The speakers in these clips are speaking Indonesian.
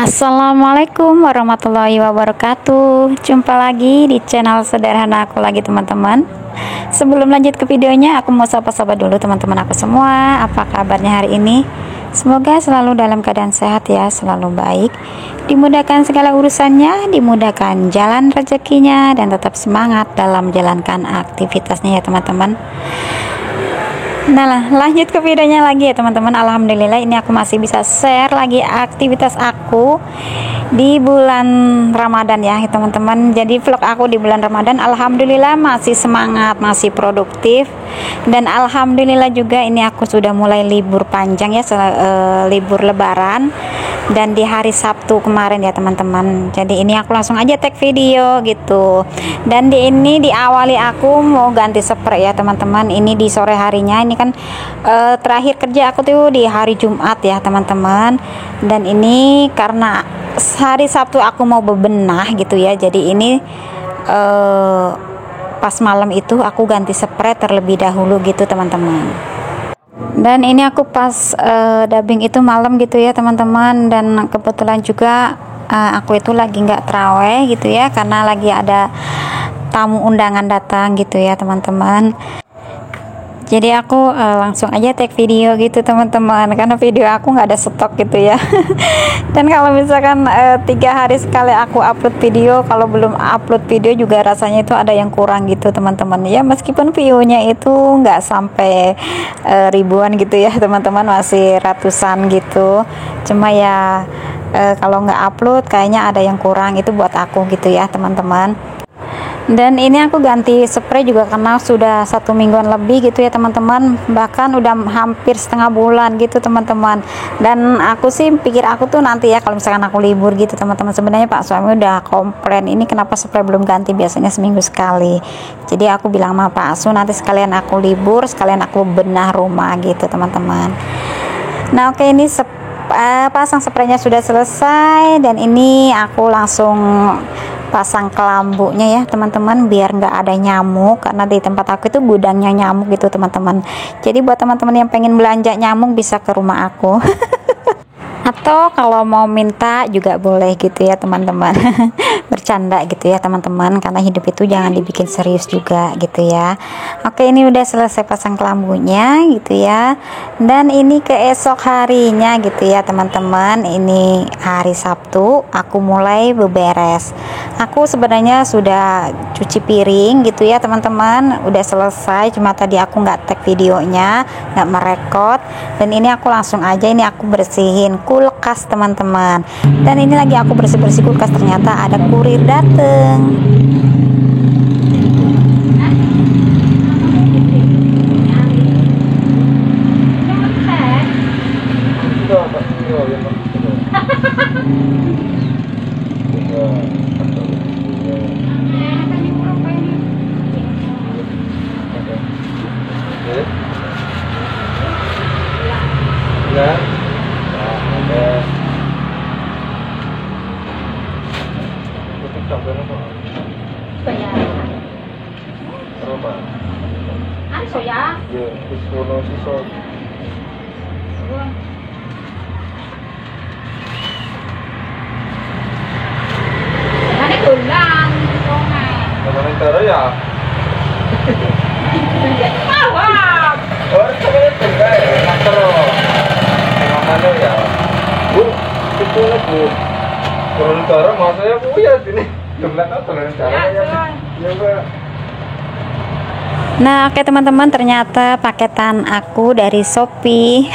Assalamualaikum warahmatullahi wabarakatuh. Jumpa lagi di channel sederhana aku lagi, teman-teman. Sebelum lanjut ke videonya, aku mau sapa-sapa dulu teman-teman aku semua. Apa kabarnya hari ini? Semoga selalu dalam keadaan sehat ya, selalu baik, dimudahkan segala urusannya, dimudahkan jalan rezekinya, dan tetap semangat dalam menjalankan aktivitasnya ya teman-teman. Nah, lanjut ke videonya lagi ya teman-teman. Alhamdulillah ini aku masih bisa share lagi aktivitas aku di bulan Ramadan ya teman-teman. Jadi vlog aku di bulan Ramadan alhamdulillah masih semangat, masih produktif, dan alhamdulillah juga ini aku sudah mulai libur panjang ya, libur lebaran, dan di hari Sabtu kemarin ya teman-teman. Jadi ini aku langsung aja tag video gitu. Dan di ini diawali aku mau ganti spray ya teman-teman. Ini di sore harinya, ini kan terakhir kerja aku tuh di hari Jumat ya teman-teman. Dan ini karena hari Sabtu aku mau bebenah gitu ya. Jadi ini pas malam itu aku ganti spray terlebih dahulu gitu teman-teman. Dan ini aku pas dubbing itu malam gitu ya teman-teman. Dan kebetulan juga aku itu lagi nggak terawih gitu ya, karena lagi ada tamu undangan datang gitu ya teman-teman. Jadi aku langsung aja tag video gitu teman-teman, karena video aku nggak ada stok gitu ya. Dan kalau misalkan 3 hari sekali aku upload video, kalau belum upload video juga rasanya itu ada yang kurang gitu teman-teman ya. Meskipun view-nya itu nggak sampai ribuan gitu ya teman-teman, masih ratusan gitu. Cuma ya kalau nggak upload kayaknya ada yang kurang, itu buat aku gitu ya teman-teman. Dan ini aku ganti spray juga karena sudah 1 mingguan lebih gitu ya teman-teman, bahkan udah hampir setengah bulan gitu teman-teman. Dan aku sih pikir aku tuh nanti ya kalau misalkan aku libur gitu teman-teman, sebenarnya Pak suami udah komplain ini kenapa spray belum ganti, biasanya seminggu sekali. Jadi aku bilang sama Pak Asu nanti sekalian aku libur, sekalian aku benah rumah gitu teman-teman. Nah oke, ini pasang spraynya sudah selesai, dan ini aku langsung pasang kelambunya ya teman-teman, biar nggak ada nyamuk, karena di tempat aku itu gudangnya nyamuk gitu teman-teman. Jadi buat teman-teman yang pengen belanja nyamuk bisa ke rumah aku. Atau kalau mau minta juga boleh gitu ya teman-teman. Bercanda gitu ya teman-teman, karena hidup itu jangan dibikin serius juga gitu ya. Oke, ini udah selesai pasang kelambunya gitu ya. Dan ini keesok harinya gitu ya teman-teman. Ini hari Sabtu, aku mulai beberes. Aku sebenarnya sudah cuci piring gitu ya teman-teman, udah selesai, cuma tadi aku nggak tag videonya, nggak merekod. Dan ini aku langsung aja, ini aku bersihin kulkas teman-teman. Dan ini lagi aku bersih-bersih kulkas, ternyata ada kurir dateng. Nah oke teman-teman, ternyata paketan aku dari Shopee.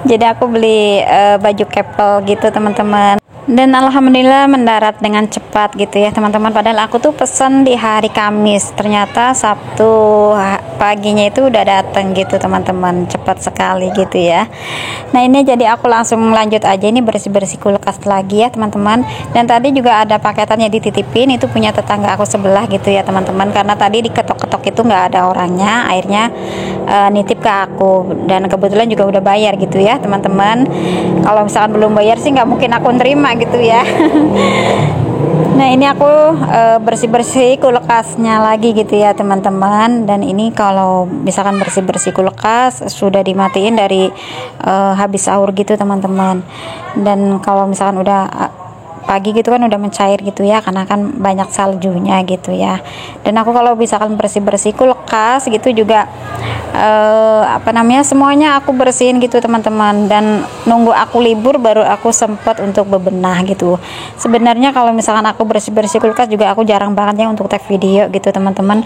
Jadi aku beli baju couple gitu teman-teman. Dan alhamdulillah mendarat dengan cepat gitu ya teman-teman. Padahal aku tuh pesan di hari Kamis, ternyata Sabtu paginya itu udah datang gitu teman-teman, cepat sekali gitu ya. Nah ini jadi aku langsung lanjut aja, ini bersih-bersih kulkas lagi ya teman-teman. Dan tadi juga ada paketannya dititipin, itu punya tetangga aku sebelah gitu ya teman-teman, karena tadi diketok-ketok itu nggak ada orangnya, akhirnya nitip ke aku. Dan kebetulan juga udah bayar gitu ya teman-teman. Kalau misalkan belum bayar sih nggak mungkin aku nerima gitu ya. Nah ini aku bersih-bersih kulkasnya lagi gitu ya teman-teman. Dan ini kalau misalkan bersih-bersih kulkas sudah dimatiin dari habis sahur gitu teman-teman. Dan kalau misalkan udah pagi gitu kan udah mencair gitu ya, karena kan banyak saljunya gitu ya. Dan aku kalau misalkan bersih-bersih kulkas gitu juga semuanya aku bersihin gitu teman-teman. Dan nunggu aku libur baru aku sempat untuk bebenah gitu. Sebenarnya kalau misalkan aku bersih-bersih kulkas juga aku jarang banget ya untuk tag video gitu teman-teman,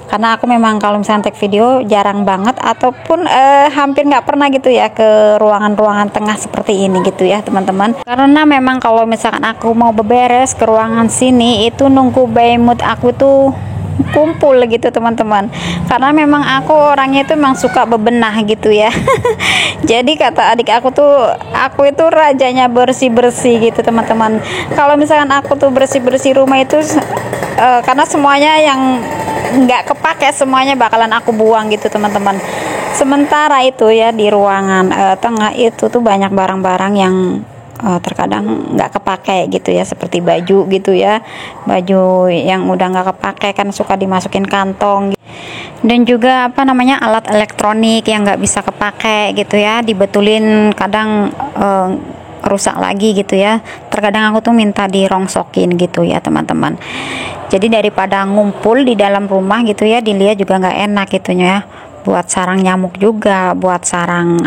karena aku memang kalau misalnya tag video jarang banget, ataupun hampir nggak pernah gitu ya ke ruangan-ruangan tengah seperti ini gitu ya teman-teman. Karena memang kalau misalkan aku mau beberes ke ruangan sini itu nunggu baimut aku tuh kumpul gitu teman-teman, karena memang aku orangnya itu memang suka bebenah gitu ya. Jadi kata adik aku tuh aku itu rajanya bersih-bersih gitu teman-teman. Kalau misalkan aku tuh bersih-bersih rumah itu karena semuanya yang nggak kepake semuanya bakalan aku buang gitu teman-teman. Sementara itu ya di ruangan tengah itu tuh banyak barang-barang yang terkadang nggak kepake gitu ya, seperti baju gitu ya, baju yang udah nggak kepake kan suka dimasukin kantong. Dan juga alat elektronik yang nggak bisa kepake gitu ya, dibetulin kadang rusak lagi gitu ya. Terkadang aku tuh minta dirongsokin gitu ya teman-teman. Jadi daripada ngumpul di dalam rumah gitu ya, dilihat juga nggak enak gitu ya. Buat sarang nyamuk juga, buat sarang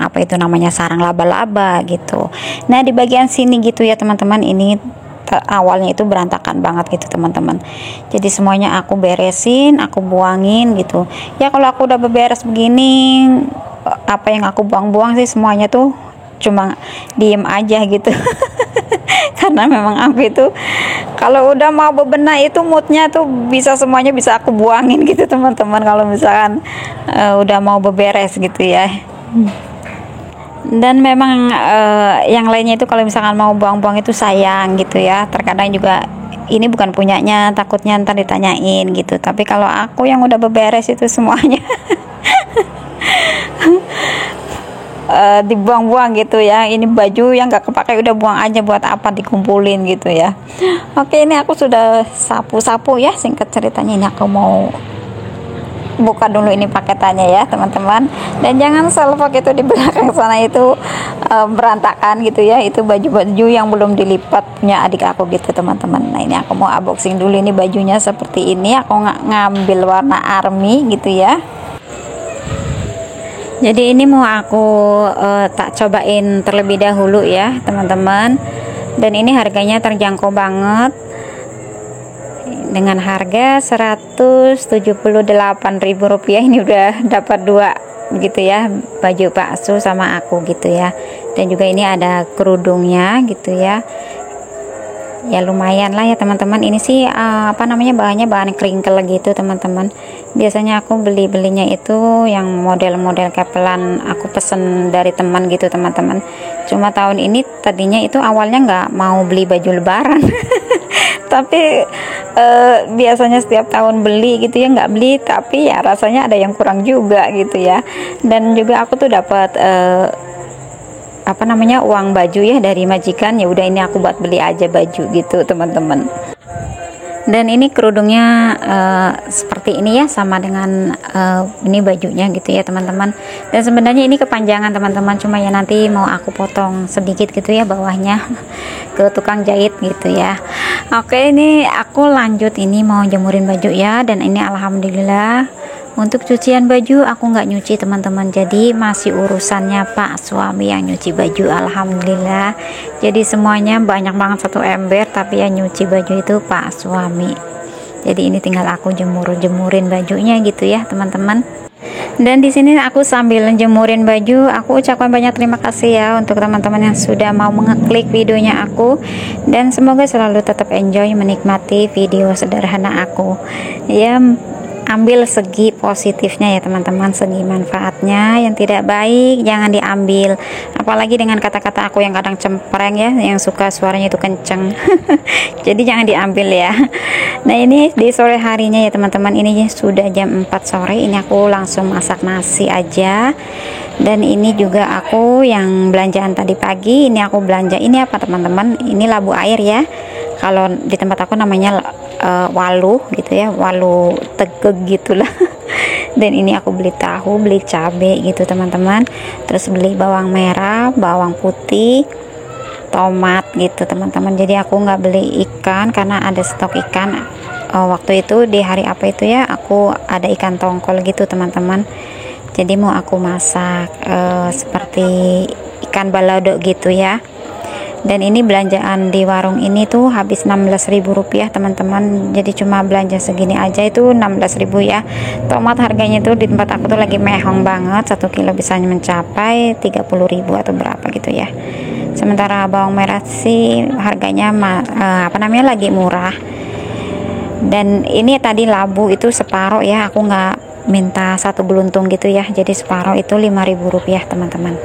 sarang laba-laba gitu. Nah di bagian sini gitu ya teman-teman, ini awalnya itu berantakan banget gitu teman-teman. Jadi semuanya aku beresin, aku buangin gitu ya. Kalau aku udah beberes begini, apa yang aku buang-buang sih semuanya tuh cuma diem aja gitu. Karena memang aku itu kalau udah mau bebenah itu moodnya tuh semuanya bisa aku buangin gitu teman-teman, kalau misalkan udah mau beberes gitu ya. Dan memang yang lainnya itu kalau misalkan mau buang-buang itu sayang gitu ya. Terkadang juga ini bukan punyanya, takutnya ntar ditanyain gitu. Tapi kalau aku yang udah beberes itu semuanya dibuang-buang gitu ya. Ini baju yang gak kepakai udah buang aja, buat apa dikumpulin gitu ya. Oke, ini aku sudah sapu-sapu ya, singkat ceritanya. Ini aku mau buka dulu ini paketannya ya teman-teman. Dan jangan lupa itu di belakang sana itu berantakan gitu ya, itu baju-baju yang belum dilipat punya adik aku gitu teman-teman. Nah ini aku mau unboxing dulu, ini bajunya seperti ini. Aku ngambil warna army gitu ya. Jadi ini mau aku tak cobain terlebih dahulu ya teman-teman. Dan ini harganya terjangkau banget, dengan harga Rp178.000. Ini udah dapat dua gitu ya, baju bakso sama aku gitu ya. Dan juga ini ada kerudungnya gitu ya. Ya lumayan lah ya teman-teman. Ini sih bahannya bahan kringkel gitu teman-teman. Biasanya aku belinya itu yang model-model kepelan, aku pesen dari teman gitu teman-teman. Cuma tahun ini tadinya itu awalnya nggak mau beli baju lebaran. Tapi biasanya setiap tahun beli gitu ya, nggak beli, tapi ya rasanya ada yang kurang juga gitu ya. Dan juga aku tuh dapat uang baju ya dari majikan. Ya udah, ini aku buat beli aja baju gitu teman-teman. Dan ini kerudungnya seperti ini ya, sama dengan ini bajunya gitu ya teman-teman. Dan sebenarnya ini kepanjangan teman-teman, cuma ya nanti mau aku potong sedikit gitu ya bawahnya ke tukang jahit gitu ya. Oke, ini aku lanjut, ini mau jemurin baju ya. Dan ini alhamdulillah untuk cucian baju aku nggak nyuci teman-teman, jadi masih urusannya Pak suami yang nyuci baju, alhamdulillah. Jadi semuanya banyak banget, 1 ember, tapi yang nyuci baju itu Pak suami. Jadi ini tinggal aku jemurin bajunya gitu ya teman-teman. Dan di sini aku sambil jemurin baju, aku ucapkan banyak terima kasih ya untuk teman-teman yang sudah mau mengeklik videonya aku. Dan semoga selalu tetap enjoy menikmati video sederhana aku ya. Ambil segi positifnya ya teman-teman, segi manfaatnya. Yang tidak baik jangan diambil, apalagi dengan kata-kata aku yang kadang cempreng ya, yang suka suaranya itu kenceng. Jadi jangan diambil ya. Nah ini di sore harinya ya teman-teman, ini sudah jam 4 sore. Ini aku langsung masak nasi aja. Dan ini juga aku yang belanjaan tadi pagi. Ini aku belanja ini apa teman-teman, ini labu air ya, Kalau di tempat aku namanya walu gitu ya, walu tegeg gitulah. Dan ini aku beli tahu, beli cabai gitu teman-teman, terus beli bawang merah, bawang putih, tomat gitu teman-teman. Jadi aku nggak beli ikan karena ada stok ikan. Waktu itu di hari apa itu ya, aku ada ikan tongkol gitu teman-teman. Jadi mau aku masak seperti ikan balado gitu ya. Dan ini belanjaan di warung ini tuh habis Rp16.000 teman-teman. Jadi cuma belanja segini aja itu 16.000 ya. Tomat harganya tuh di tempat aku tuh lagi mehong banget, 1 kilo bisa mencapai 30.000 atau berapa gitu ya. Sementara bawang merah sih harganya lagi murah. Dan ini tadi labu itu separuh ya, aku nggak minta satu geluntung gitu ya, jadi separuh itu Rp5.000 teman-teman.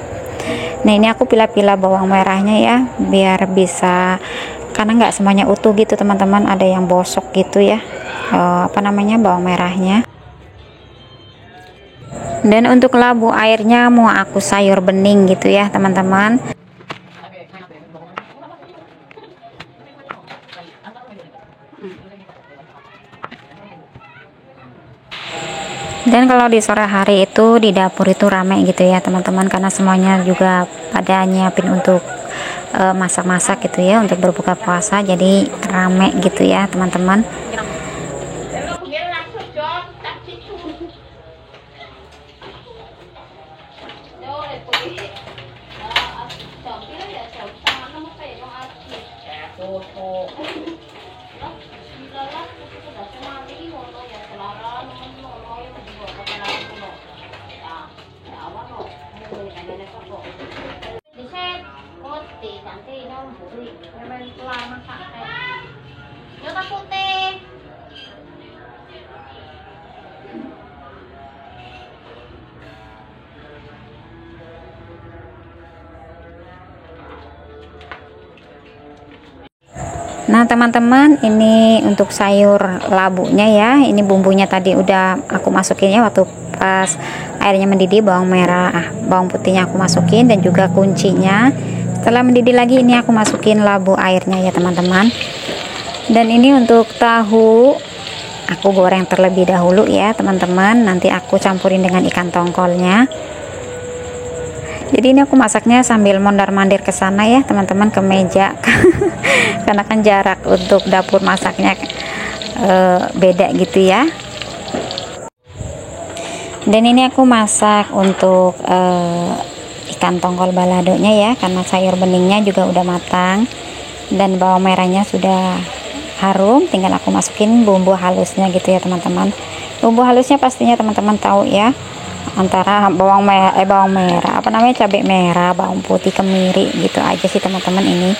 Nah ini aku pilah-pilah bawang merahnya ya, biar bisa, karena nggak semuanya utuh gitu teman-teman, ada yang bosok gitu ya, bawang merahnya. Dan untuk labu airnya mau aku sayur bening gitu ya teman-teman. Dan kalau di sore hari itu di dapur itu ramai gitu ya teman-teman, karena semuanya juga pada nyiapin untuk masak-masak gitu ya, untuk berbuka puasa, jadi rame gitu ya teman-teman. Nah teman-teman, ini untuk sayur labunya ya, ini bumbunya tadi udah aku masukin ya, waktu pas airnya mendidih bawang merah, bawang putihnya aku masukin, dan juga kuncinya setelah mendidih lagi ini aku masukin labu airnya ya teman-teman. Dan ini untuk tahu aku goreng terlebih dahulu ya teman-teman, nanti aku campurin dengan ikan tongkolnya. Jadi ini aku masaknya sambil mondar-mandir ke sana ya teman-teman, ke meja karena kan jarak untuk dapur masaknya beda gitu ya. Dan ini aku masak untuk ikan tongkol baladonya ya, karena sayur beningnya juga udah matang dan bawang merahnya sudah harum, tinggal aku masukin bumbu halusnya gitu ya teman-teman. Bumbu halusnya pastinya teman-teman tahu ya, antara bawang merah, cabai merah, bawang putih, kemiri gitu aja sih teman-teman ini.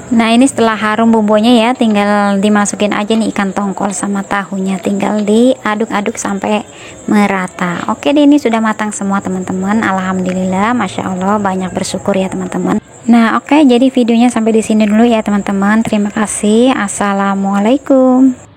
Nah ini setelah harum bumbunya ya, tinggal dimasukin aja nih ikan tongkol sama tahunya, tinggal diaduk-aduk sampai merata. Oke deh, ini sudah matang semua teman-teman. Alhamdulillah, Masya Allah, banyak bersyukur ya teman-teman. Nah oke, jadi videonya sampai di sini dulu ya teman-teman. Terima kasih. Assalamualaikum.